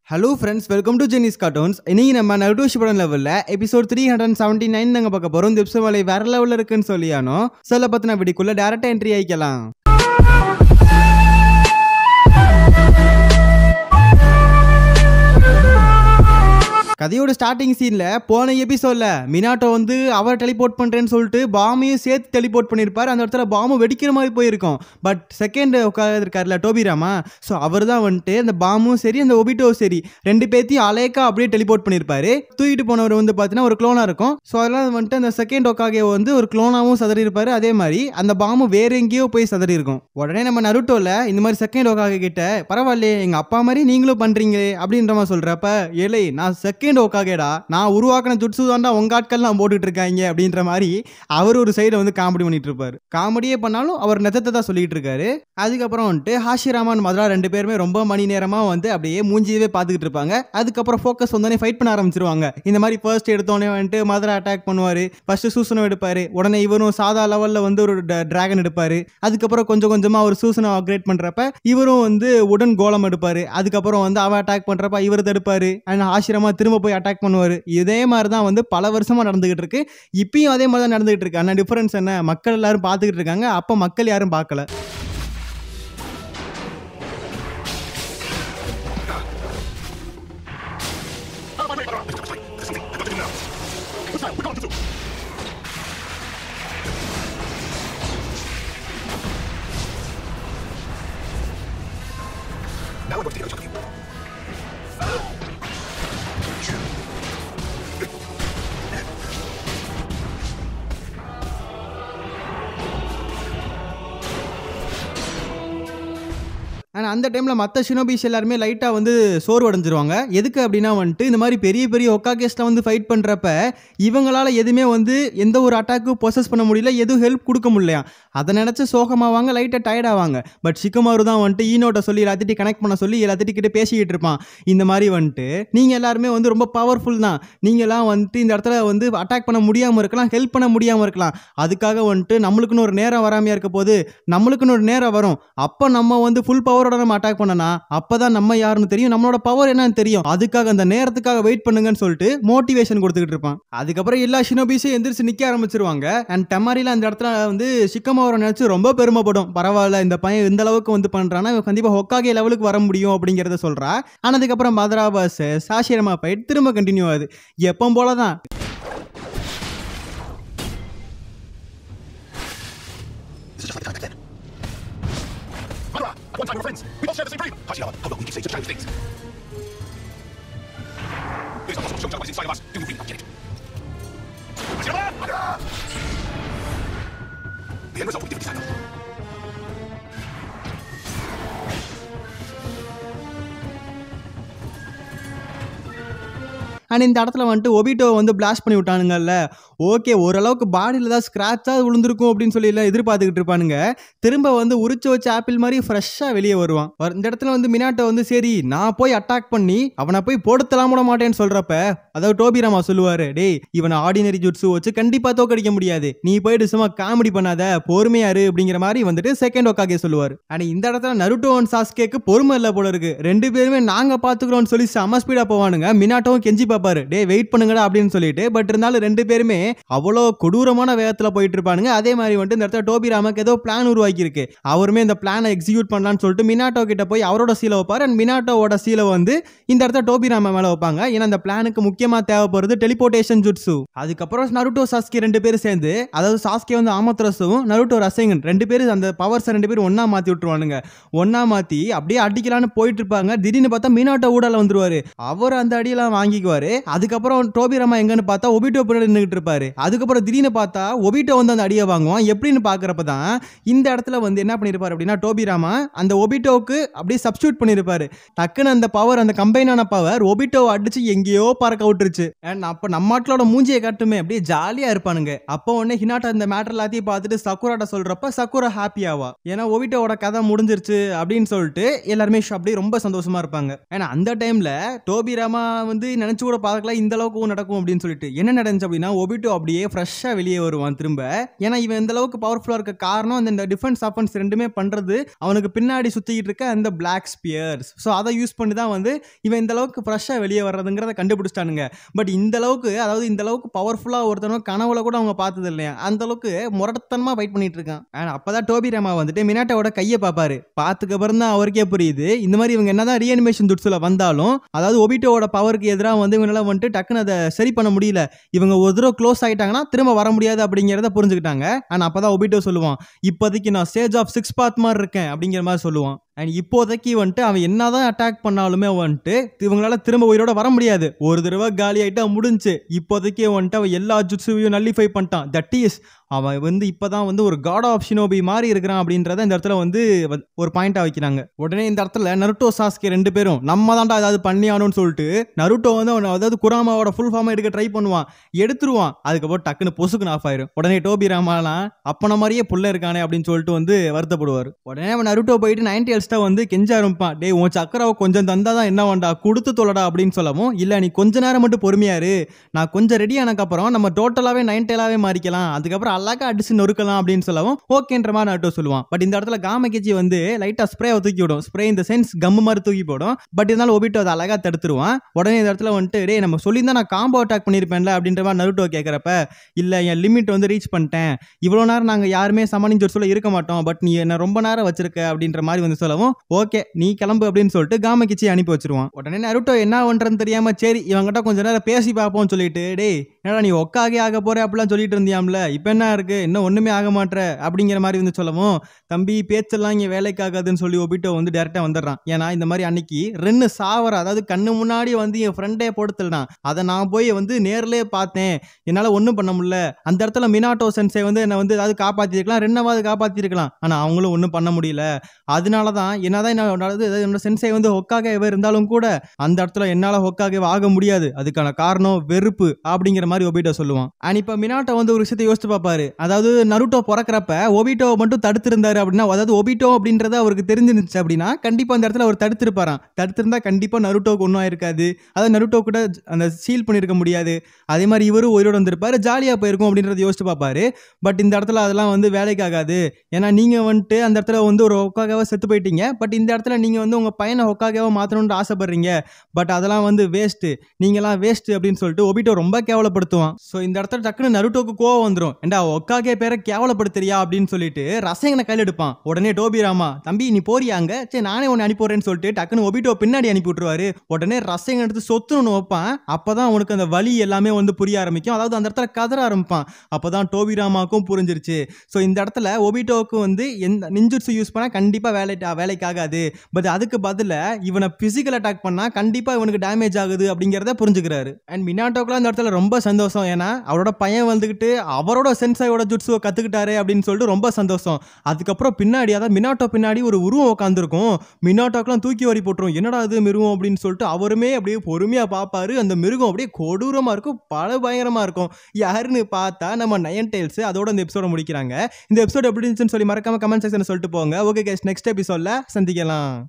Hello friends, welcome to Jenny's Cartoons. இன்னைக்கு நம்ம Naruto Shippuden levelல episode 379 நாங்க பார்க்க போறோம். இந்த எபிசோட் வேற லெவல்ல இருக்குன்னு சொல்லியானோ சொல்ல பத்தின வீடியோக்குள்ள டைரக்டா என்ட்ரி ஆயிக்கலாம். கதையோட ஸ்டார்டிங் சீன்ல போன எபிசோட்ல மினாட்டோ வந்து அவர் டெலிபோர்ட் பண்றேன்னு சொல்லிட்டு பாமையும் சேர்த்து டெலிபோர்ட் பண்ணிருப்பாரு. அந்த இடத்துல பாம்பு வெடிக்கிற மாதிரி போயிருக்கும். பட் செகண்ட் உட்காந்துருக்காருல டோபிராமா, ஸோ அவர் தான் வந்துட்டு அந்த பாமும் சரி அந்த ஒபிட்டோவும் சரி ரெண்டு பேர்த்தையும் அலேக்கா அப்படியே டெலிபோர்ட் பண்ணிருப்பாரு. தூக்கிட்டு போனவர் வந்து பார்த்தீங்கன்னா ஒரு க்ளோனா இருக்கும். ஸோ அதெல்லாம் வந்துட்டு அந்த செகண்ட் ஒக்காகே வந்து ஒரு க்ளோனாவும் சதறி இருப்பாரு. அதே மாதிரி அந்த பாம்பு வேற எங்கேயோ போய் சதறி இருக்கும். உடனே நம்ம நருட்டோல இந்த மாதிரி செகண்ட் ஒக்காகே கிட்ட பரவாயில்லையே எங்க அப்பா மாதிரி நீங்களும் பண்றீங்களே அப்படின்ற மாதிரி சொல்றப்ப, ஏலே நான் செகண்ட் ஓகாகேடா, நான் உருவாக்கின ஜுட்சு தாண்டா உங்க ஆட்கள் நான் போட்டுட்டு இருக்காங்க அப்படின்ற மாதிரி அவர் ஒரு சைடு வந்து காமெடி பண்ணிட்டு இருப்பாரு. காமெடியே பண்ணாலும் அவர் நெஜத்தை தான் சொல்லிட்டு இருக்காரு. அதுக்கப்புறம் வந்துட்டு ஹாஷிராமன் மதுரா ரெண்டு பேருமே ரொம்ப மணி நேரமா வந்து அப்படியே மூஞ்சியவே பார்த்துக்கிட்டு இருப்பாங்க. அதுக்கப்புறம் ஃபோக்கஸ் வந்தோடனே ஃபைட் பண்ண ஆரம்பிச்சிருவாங்க. இந்த மாதிரி ஃபர்ஸ்ட் எடுத்தோடனே வந்துட்டு மதுரா அட்டாக் பண்ணுவாரு. ஃபர்ஸ்ட் சூசனம் எடுப்பாரு. உடனே இவரும் சாதா லெவல்ல வந்து ஒரு டிராகன் எடுப்பாரு. அதுக்கப்புறம் கொஞ்சம் கொஞ்சமா அவர் சூசனம் அப்கிரேட் பண்றப்ப இவரும் வந்து உடன் கோலம் எடுப்பாரு. அதுக்கப்புறம் வந்து அவன் அட்டாக் பண்றப்ப இவர் தடுப்பாரு. அண்ட் ஹாஷிராமா திரும்ப போய் அட்டாக் பண்ணுவாரு. இதே மாதிரி தான் வந்து பல வருஷமா நடந்துகிட்டு இருக்கு. இப்பயும் அதே மாதிரி தான் நடந்துகிட்டு இருக்கு. ஆனா டிஃபரன்ஸ் என்ன, மக்கள் எல்லாரும் பார்த்துக்கிட்டு இருக்காங்க, அப்ப மக்கள் யாரும் பார்க்கல. ஆனால் அந்த டைமில் மற்ற ஷினோபிஸ் எல்லாருமே லைட்டாக வந்து சோர்வு அடைஞ்சிருவாங்க. எதுக்கு அப்படின்னா வந்துட்டு இந்த மாதிரி பெரிய பெரிய ஒக்காகேஸ்ட்டை வந்து ஃபைட் பண்ணுறப்ப இவங்களால் எதுவுமே வந்து எந்த ஒரு அட்டாக்கும் ப்ரொசஸ் பண்ண முடியல, எதுவும் ஹெல்ப் கொடுக்க முடியலையா. அதை நினச்சி சோகமாவாங்க, லைட்டாக டயர்ட் ஆவாங்க. பட் ஷிகமாரு தான் வந்துட்டு ஈனோட்ட சொல்லி எல்லாத்திட்டையும் கனெக்ட் பண்ண சொல்லி எல்லாத்திட்டையும் கிட்ட பேசிக்கிட்டு இருப்பான். இந்த மாதிரி வந்துட்டு நீங்கள் எல்லாருமே வந்து ரொம்ப பவர்ஃபுல் தான், நீங்களாம் வந்துட்டு இந்த இடத்துல வந்து அட்டாக் பண்ண முடியாமல் இருக்கலாம், ஹெல்ப் பண்ண முடியாமல் இருக்கலாம். அதுக்காக வந்துட்டு நம்மளுக்குன்னு ஒரு நேரம் வராமையாக இருக்க போது, நம்மளுக்குன்னு ஒரு நேரம் வரும். அப்போ நம்ம வந்து ஃபுல் பவர் நம்ம அட்டாக் பண்ணனா அப்பதான் நம்ம யாருன்னு தெரியும், நம்மளோட பவர் என்னன்னு தெரியும். அதுக்காக அந்த நேரத்துக்காக வெயிட் பண்ணுங்கன்னு சொல்லிட்டு மோட்டிவேஷன் கொடுத்துக்கிட்டு இருப்பான். அதுக்கப்புறம் எல்லா ஷினோபிஸும் எந்திரிச்சு நிக்க ஆரம்பிச்சிருவாங்க. அண்ட் டெமாரில அந்த இடத்துல வந்து ஷிகமாவை நினைச்சு ரொம்ப பெருமைப்படும். பரவாயில்ல இந்த பையன் இந்த அளவுக்கு வந்து பண்றானா, கண்டிப்பா ஹொக்காகே லெவலுக்கு வர முடியும் அப்படிங்கறத சொல்றா. ஆனா அதுக்கப்புறம் மதுரா வர்சஸ் ஹாஷிராமா ஃபைட் திரும்ப கண்டினியூ ஆகுது. எப்பவும் போலதான். One time we were friends. We both share the same dream. Hashirama, how long we can say such childish things? There's a possible show inside of us. Do you really not get it? Hashirama! The end result will be different this time. And இந்த இடத்துல வந்துட்டு Obito வந்து blast பண்ணி விட்டானுங்கல்ல. Okay, ஓரளவுக்கு பாடியில் தான் ஸ்க்ராட்சாக விழுந்திருக்கும் அப்படின்னு சொல்லி எல்லாம் எதிர்பார்த்துக்கிட்டு இருப்பானுங்க. திரும்ப வந்து உரிச்சு வச்ச ஆப்பிள் மாதிரி ஃப்ரெஷ்ஷாக வெளியே வருவான். இந்த இடத்துல வந்து மினாட்டோ வந்து சரி நான் போய் அட்டாக் பண்ணி அவனை போய் போடுத்தலாம் விட மாட்டேன்னு சொல்றப்ப, அதாவது டோபிராமா சொல்லுவாரு, டேய் இவனை ஆர்டினரி ஜுட்ஸு வச்சு கண்டிப்பாக தோக்கடிக்க முடியாது, நீ போயிட்டு சும்மா காமெடி பண்ணாத, பொறுமையாரு அப்படிங்கிற மாதிரி வந்துட்டு செகண்ட் ஒக்காகே சொல்லுவார். ஆனால் இந்த இடத்துல நருட்டோ அண்ட் சாஸ்கேக்கு பொறுமை இல்லை போல இருக்கு. ரெண்டு பேருமே நாங்க பாத்துக்கிறோம்னு சொல்லி செம ஸ்பீடா போவானுங்க. மினாட்டோவும் கெஞ்சி பாப்பாரு, டே வெயிட் பண்ணுங்கடா அப்படின்னு சொல்லிட்டு. பட் இருந்தாலும் ரெண்டு பேருமே அவ்வளோ கொடூரமான வேகத்துல போயிட்டு இருப்பானுங்க. அதே மாதிரி வந்துட்டு இந்த இடத்துல டோபிராமாக்கு ஏதோ பிளான் உருவாக்கி இருக்கு. அவருமே இந்த பிளானை எக்ஸிக்யூட் பண்ணலாம்னு சொல்லிட்டு மினாட்டோ கிட்ட போய் அவரோட சீலை வைப்பாரு. அண்ட் மினாட்டோவோட சீலை வந்து இந்த இடத்துல டோபிராமா மேல வைப்பாங்க. ஏன்னா அந்த பிளானுக்கு முக்கியமா தேவைப்படுறது டெலிபோர்டேஷன் ஜுட்ஸு. அதுக்கப்புறம் நருட்டோ சாஸ்கே ரெண்டு பேரும் சேர்ந்து, அதாவது சாஸ்கே வந்து ஆமத்ரஸும் நருட்டோ ரசேங்கன் ரெண்டு பேரும் அந்த பவர்ஸ் ரெண்டு பேரும் ஒன்னா மாத்தி விட்டுருவானுங்க. ஒன்னா மாத்தி அப்படியே அடிக்கலான்னு போயிட்டு இருப்பாங்க. திடீர்னு பார்த்தா மினாட்டோ ஊடால வந்துருவாரு. அவர் அந்த அடியெல்லாம் வாங்கிக்குவாரு. அதுக்கப்புறம் டோபிராமா எங்கன்னு பார்த்தா ஒபிட்டோ பின்னாடி நின்னுட்டு இருப்பாரு. அதுக்கப்புறம் திடீர்னு பார்த்தா ஒபிட்டோ வந்து அந்த அடியை வாங்குவான். எப்படின்னு பாக்குறப்ப தான் இந்த இடத்துல வந்து என்ன பண்ணிருப்பாரு அப்படின்னா, டோபிராமா அந்த ஒபிட்டோக்கு அப்படியே சப்ஸ்டியூட் பண்ணிருப்பாரு. டக்குன்னு அந்த பவர், அந்த கம்பைனான பவர் ஒபிட்டோவை அடிச்சு எங்கேயோ பறக்க விட்டுருச்சு. அண்ட் அப்ப நம்ம ஆட்களோட மூஞ்சியை காட்டுமே அப்படியே ஜாலியா இருப்பானுங்க. அப்போ உடனே ஹினாட்டா இந்த மேட்டர் எல்லாத்தையும் பார்த்துட்டு சக்குராட்ட சொல்றப்ப சக்குரா ஹாப்பி ஆவா. ஏன்னா ஒபிட்டோவோட கதை முடிஞ்சிருச்சு அப்படின்னு சொல்லிட்டு எல்லாருமே அப்படியே ரொம்ப சந்தோஷமா இருப்பாங்க. ஏன்னா அந்த டைம்ல டோபிராமா வந்து நினைச்சு கூட பார்க்கல இந்த அளவுக்கு நடக்கும் அப்படின்னு சொல்லிட்டு. என்ன நடந்துச்சு அப்படின்னா, ஒபிட்டோ ஒபிட்டோ அப்படியே ஃப்ரெஷ்ஷாக வெளியே வருவான் திரும்ப. ஏன்னா இவன் இந்த அளவுக்கு பவர்ஃபுல்லாக இருக்க காரணம் அந்த டிஃபென்ஸ் அஃபென்ஸ் ரெண்டுமே பண்ணுறது அவனுக்கு பின்னாடி சுற்றிக்கிட்டு இருக்க அந்த பிளாக் ஸ்பியர்ஸ். ஸோ அதை யூஸ் பண்ணி தான் வந்து இவன் இந்த அளவுக்கு ஃப்ரெஷ்ஷாக வெளியே வர்றதுங்கிறத கண்டுபிடிச்சிட்டானுங்க. பட் இந்த அளவுக்கு, அதாவது இந்த அளவுக்கு பவர்ஃபுல்லாக ஒருத்தனும் கனவுல கூட அவங்க பார்த்தது இல்லையா, அந்த அளவுக்கு முரட்டத்தனமாக ஃபைட் பண்ணிட்டு இருக்கான். அண்ட் அப்பதான் டோபி ராமா வந்துட்டு மினாட்டோட கையை பார்ப்பாரு. பார்த்துக்கு அப்புறம் தான் அவருக்கே புரியுது இந்த மாதிரி இவங்க என்னதான் ரீஅனிமேஷன் துட்ஸ்ல வந்தாலும், அதாவது ஒபிட்டோட பவருக்கு எதிராக வந்து இவங்களால வந்துட்டு டக்குன்னு அதை சரி பண்ண முடியல. இவங்க ஒரு தடவை க்ளோஸ் ஆகிட்டாங்கன்னா திரும்ப வர முடியாது அப்படிங்கிறத புரிஞ்சுக்கிட்டாங்க. ஆனால் அப்பதான் ஒபிட்டோ சொல்லுவான், இப்போதைக்கு நான் ஸ்டேஜ் ஆஃப் 6 பாத் மாதிரி இருக்கேன் அப்படிங்கிற மாதிரி சொல்லுவான். அண்ட் இப்போதைக்கு வந்துட்டு அவன் என்னதான் அட்டாக் பண்ணாலுமே வந்துட்டு இவங்களால திரும்ப உயிரோட வர முடியாது. ஒரு தடவை காலி ஆகிட்டா முடிஞ்சு. இப்போதைக்கு வந்துட்டு அவன் எல்லா ஜுட்ஸுவையும் நல்லிஃபை பண்ணிட்டான். தட் இஸ் அவன் வந்து இப்போதான் வந்து ஒரு காட் ஆஃப் ஷினோபி மாதிரி இருக்கிறான் அப்படின்றத இந்த இடத்துல வந்து ஒரு பாயிண்டா வைக்கிறாங்க. உடனே இந்த இடத்துல நருட்டோ சாஸ்கே 2 பேரும் நம்ம தான்டா ஏதாவது பண்ணியானோன்னு சொல்லிட்டு நருட்டோ வந்து அவன் அதாவது குராமாவோட ஃபுல் ஃபார்மை எடுக்க ட்ரை பண்ணுவான். எடுத்துருவான். அதுக்கப்புறம் டக்குன்னு பொசுக்குன்னு ஆஃப் ஆயிரும். உடனே டோபி ராமாலாம் அப்பன மாதிரியே புள்ள இருக்கானே அப்படின்னு சொல்லிட்டு வந்து வருத்தப்படுவார். உடனே அவன் நருட்டோ போயிட்டு 90 வந்து கெஞ்ச ஆரம்பிப்பான். டே உன் சக்கராவை கொஞ்சம் தந்தாதான் என்ன வேண்டா, கொடுத்து தொலைடா அப்படின்னு சொல்லவும், இல்ல நீ கொஞ்ச நேரம் மட்டும் பொறுமையாரு, நான் கொஞ்சம் ரெடி ஆனதுக்கப்புறம் நம்ம டோட்டலாவே 90 மாறிக்கலாம், அதுக்கப்புறம் அழகா அடிச்சு நொறுக்கலாம் அப்படின்னு சொல்லவும் ஓகேன்ற மாதிரி நருட்டோ சொல்லுவான். பட் இந்த இடத்துல காமகிச்சி வந்து லைட்டா ஸ்ப்ரே தூக்கி விடும். ஸ்ப்ரே இந்த சென்ஸ் கம் மாதிரி தூக்கி போடும். பட் இருந்தாலும் ஒபிட்டோ அதை அழகா தடுத்துருவான். உடனே இந்த இடத்துல வந்துட்டு டே நம்ம சொல்லியிருந்தா நான் காம்போ அட்டாக் பண்ணிருப்பேன்ல அப்படின்ற மாதிரி நருட்டோ கேட்கறப்ப, இல்ல என் லிமிட் வந்து ரீச் பண்ணிட்டேன், இவ்வளவு நேரம் நாங்க யாருமே சமாளின்னு சொல்ல இருக்க மாட்டோம், பட் நீ என்ன ரொம்ப நேரம் வச்சிருக்க அப்படின்ற மாதிரி வந்து சொல்லவும், ஓகே நீ கிளம்பு அப்படின்னு சொல்லிட்டு காமகிச்சி அனுப்பி வச்சிருவான். உடனே நருட்டோ என்ன பண்றதுன்னு தெரியாம சரி இவங்கிட்ட கொஞ்ச நேரம் பேசி பார்ப்போம்னு சொல்லிட்டு, டேய் என்னடா நீ ஒக்காகே ஆக போற அப்படிலாம் சொல்லிட்டு இருந்தியாம்ல, இப்ப என்ன இருக்கு, இன்னும் ஒண்ணுமே ஆக மாட்டற அப்படிங்கிற மாதிரி வந்து சொல்லவும், தம்பி பேச்செல்லாம் இங்க வேலைக்கு ஆகாதுன்னு சொல்லி ஒபிட்டோ வந்து டைரக்டா வந்துடுறான். ஏன்னா இந்த மாதிரி அன்னைக்கு ரெண்டு சாவர, அதாவது கண்ணு முன்னாடி வந்து என் ஃப்ரெண்டே போடுத்துலனா, அதை நான் போய் வந்து நேர்லயே பார்த்தேன், என்னால ஒன்றும் பண்ண முடியல. அந்த இடத்துல மினாட்டோ சென்சே வந்து என்ன வந்து ஏதாவது காப்பாத்திருக்கலாம், ரெண்டாவது காப்பாத்திருக்கலாம், ஆனா அவங்களும் ஒன்றும் பண்ண முடியல. அதனாலதான் என்னதான் என்னோட சென்சே வந்து ஹொக்காகவே இருந்தாலும் கூட அந்த இடத்துல என்னால ஹொக்காகவே ஆக முடியாது, அதுக்கான காரணம் வெறுப்பு அப்படிங்கிற மாதிரி ஒபிட்டோ சொல்லுவான். அண்ட் இப்ப மினாட்டோ வந்து ஒரு விஷயத்தை யோசிச்சு பார்ப்பாரு. அதாவது நருட்டோ பிறக்கிறப்ப ஒபிட்டோ மட்டும் தடுத்து இருந்தாரு அப்படின்னா, அதாவது ஒபிட்டோ அப்படின்றது அவருக்கு தெரிஞ்சிருந்துச்சு அப்படின்னா கண்டிப்பா அந்த இடத்துல அவர் தடுத்திருப்பாராம். தடுத்திருந்தா கண்டிப்பா நருட்டோக்கு ஒன்றும் ஆயிருக்காது, அதாவது நருட்டோ கூட அந்த சீல் பண்ணிருக்க முடியாது, அதே மாதிரி இவரும் உயிரோடு வந்திருப்பாரு, ஜாலியா போயிருக்கும் அப்படின்றத யோசிச்சு பார்ப்பாரு. பட் இந்த இடத்துல அதெல்லாம் வந்து வேலைக்கு ஆகாது. ஏன்னா நீங்க வந்துட்டு அந்த இடத்துல வந்து ஒரு ஹொக்காகவா செத்து போயிட்டீங்க, பட் இந்த இடத்துல நீங்க வந்து உங்க பையனை ஹொக்காகவா மாத்தணும்னு ஆசைப்படுறீங்க, பட் அதெல்லாம் வந்து வேஸ்ட், நீங்களாம் வேஸ்ட் அப்படின்னு சொல்லிட்டு ஒபிட்டோ ரொம்ப கேவலப்படுத்துவான். ஸோ இந்த இடத்துல டக்குன்னு நருட்டோக்கு கோவம் வந்துடும். ஏண்டா ஹொக்காகே பேரை கேவலப்படுத்துறியா அப்படின்னு சொல்லிட்டு ரசங்கனை கையில் எடுப்பான். உடனே டோபி ராமா, தம்பி நீ போறியாங்க, சரி நானே உன்னை அனுப்பிடுறேன்னு சொல்லிட்டு டக்குன்னு ஒபிட்டோ பின்னாடி அனுப்பி விட்டுருவாரு. உடனே ரசங்கனை எடுத்து சொத்துன்னு வைப்பான். அப்பதான் அவனுக்கு அந்த வலி எல்லாமே வந்து புரிய ஆரம்பிக்கும். அதாவது அந்த இடத்துல கதற ஆரம்பிப்பான். அப்பதான் டோபி ராமாக்கும் புரிஞ்சிருச்சு. ஸோ இந்த இடத்துல ஒபிட்டோக்கு வந்து எந்த நிஞ்சுட்சு யூஸ் பண்ணா கண்டிப்பா வேலைக்கு ஆகாது, பட் அதுக்கு பதில இவனை பிசிக்கல் அட்டாக் பண்ணா கண்டிப்பா இவனுக்கு டேமேஜ் ஆகுது அப்படிங்கறத புரிஞ்சுக்கிறாரு. அண்ட் மினாட்டோக்குலாம் இந்த இடத்துல ரொம்ப சந்தோஷம். ஏன்னா அவரோட பையன் வந்துகிட்டு அவரோட சென்சாயோட ஜுட்ஸுவை கத்துக்கிட்டாரு அப்படின்னு சொல்லிட்டு ரொம்ப சந்தோஷம். அதுக்கப்புறம் பின்னாடி, அதாவது மினாட்டோ பின்னாடி ஒரு உருவம் உட்காந்துருக்கும். மினாட்டோக்கெல்லாம் தூக்கி வரி போட்டுரும். என்னடா அது மிருகம் அப்படின்னு சொல்லிட்டு அவருமே அப்படியே பொறுமையா பார்ப்பாரு. அந்த மிருகம் அப்படியே கொடூரமா இருக்கும், பல பயங்கரமா இருக்கும். யாருன்னு பார்த்தா நம்ம நயன் டெயில்ஸ். அதோட இந்த எபிசோட முடிக்கிறாங்க. இந்த எபிசோட் எப்படி இருந்துச்சுன்னு சொல்லி மறக்காம கமெண்ட் செக்ஷன்ல சொல்லிட்டு போங்க. ஓகே கைஸ், நெக்ஸ்ட் எபிசோட்ல சந்திக்கலாம்.